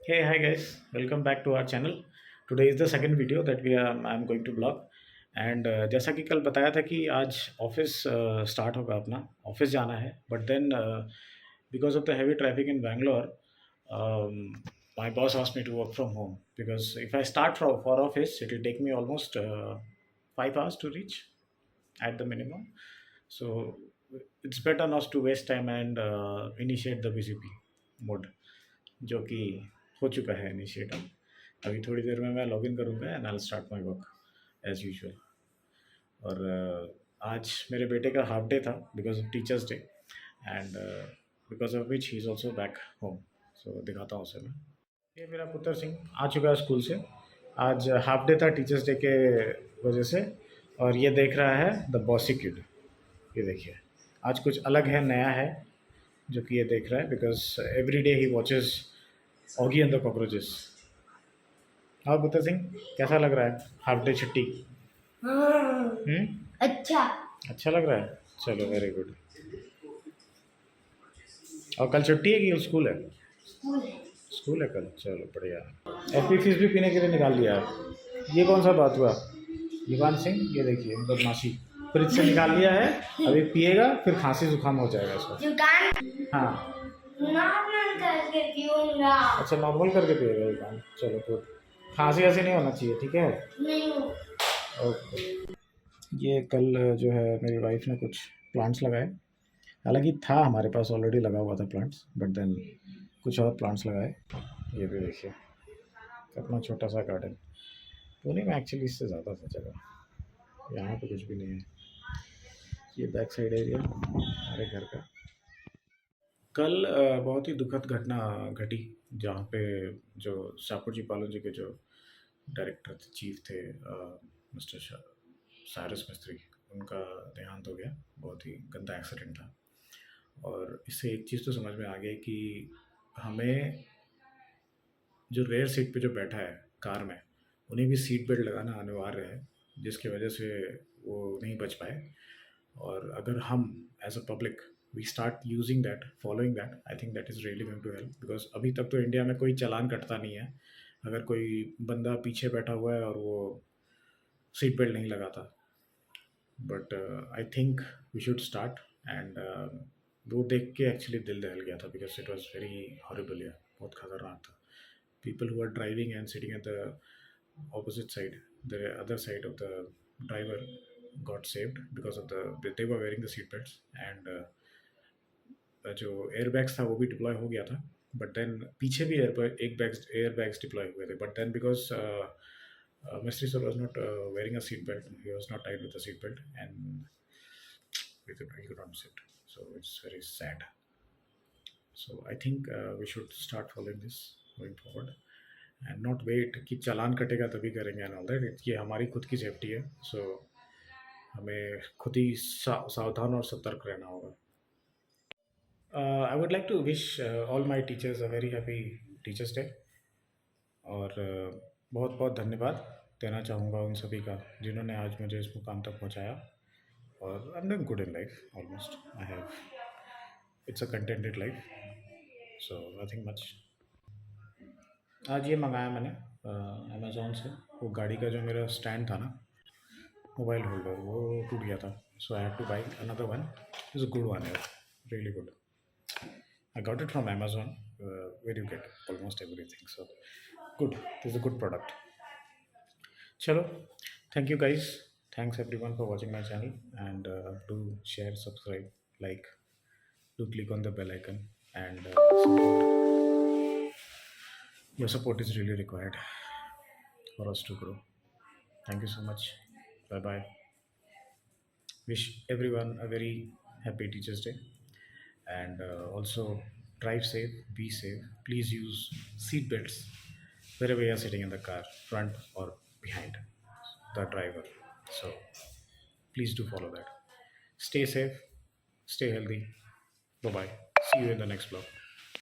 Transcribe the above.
Hey, hi guys, welcome back to our channel. Today is the second video that I'm going to vlog. And जैसा कि कल बताया था कि आज ऑफिस स्टार्ट होगा, अपना ऑफिस जाना है. But then because of the heavy traffic in Bangalore, my boss asked me to work from home because if I start for office it will take me almost 5 hours to reach at the minimum. So it's better not to waste time and initiate the BCP mode, जो कि हो चुका है initiate. अभी थोड़ी देर में मैं login करूँगा and I will start my work as usual. और आज मेरे बेटे का हाफ डे था because of teachers day and because of which he is also back home. So दिखाता हूँ उसे मैं. ये मेरा पुत्र सिंह आ चुका है स्कूल से. आज हाफ डे था टीचर्स डे के वजह से. और ये देख रहा है द बॉसी किड. ये देखिए, आज कुछ अलग है, नया है, जो कि ये देख रहा है because every day he watches Oggy and the cockroaches. और पुत्र सिंह, कैसा लग रहा है हाफ डे छुट्टी? हम्म. अच्छा। अच्छा लग रहा है. चलो, वेरी गुड. और कल छुट्टी है कि स्कूल है? स्कूल। स्कूल है कल. चलो बढ़िया. एफपी फीस भी पीने के लिए निकाल लिया है. ये कौन सा बात हुआ युवान सिंह? ये देखिए बदमाशी, फ्रिज से निकाल लिया है. अभी पिएगा फिर खांसी जुकाम हो जाएगा इसको. दुकान हाँ. नॉर्मल करके पीऊंगा। अच्छा, नॉर्मल करके पिएगा ये काम. चलो गुड. खांसी ऐसी नहीं होना चाहिए, ठीक है? नहीं। ओके. ये कल जो है मेरी वाइफ ने कुछ प्लांट्स लगाए. हालांकि था हमारे पास ऑलरेडी लगा हुआ था प्लांट्स, बट देन कुछ और प्लांट्स लगाए. ये भी देखिए, अपना छोटा सा गार्डन. पुणे में एक्चुअली इससे ज़्यादा था जगह. यहाँ पे कुछ भी नहीं है. ये बैक साइड एरिया हमारे घर का. कल बहुत ही दुखद घटना घटी, जहाँ पे जो शाहपुर जी पालन जी के जो डायरेक्टर थे, चीफ थे, मिस्टर साइरस मिस्त्री, उनका देहांत हो गया. बहुत ही गंदा एक्सीडेंट था. और इससे एक चीज़ तो समझ में आ गई कि हमें जो रेयर सीट पे जो बैठा है कार में, उन्हें भी सीट बेल्ट लगाना अनिवार्य है, जिसकी वजह से वो नहीं बच पाए. और अगर हम as a public we start using that, following that, I think that is really going to help. Because अभी तक तो इंडिया में कोई चालान कटता नहीं है अगर कोई बंदा पीछे बैठा हुआ है और वो सीट बेल्ट नहीं लगाता. But I think we should start. And वो देख के एक्चुअली दिल दहल गया था because it was very horrible. या बहुत खतरनाक था. People who are driving and sitting at the opposite side, the other side of the driver, got saved because of they were wearing the seat belts. And जो air bags था वो भी deploy हो गया था. बट देन पीछे भी air bags deploy हुए थे. But then because Mistry sir was not wearing a seat belt, he was not tied with a seat belt, and he could not sit. So it's very sad. So I think we should start following this going forward and not wait कि चालान कटेगा तभी करेंगे and all that. ये हमारी खुद की safety है. So हमें खुद ही सावधान और सतर्क रहना होगा. I would like to wish all my teachers a very happy Teachers Day. और बहुत बहुत धन्यवाद देना चाहूँगा उन सभी का जिन्होंने आज मुझे इस मुकाम तक पहुँचाया. और I am doing good in life almost. I have, it's a contented life, so nothing much. आज ये मंगाया मैंने अमेज़ोन से. वो गाड़ी का जो मेरा स्टैंड था ना, मोबाइल होल्डर, वो टूट गया था. So I have to buy another one. Is a good one यार, really good. I got it from Amazon, where you get almost everything. So good, is a good product. चलो, thank you guys. Thanks everyone for watching my channel. And do share, subscribe, like, do click on the bell icon and support. Your support is really required for us to grow. Thank you so much. Bye bye. Wish everyone a very happy Teachers Day. And also drive safe, be safe. Please use seat belts wherever you are sitting in the car, front or behind the driver. So please do follow that. Stay safe, stay healthy. Bye bye. See you in the next vlog.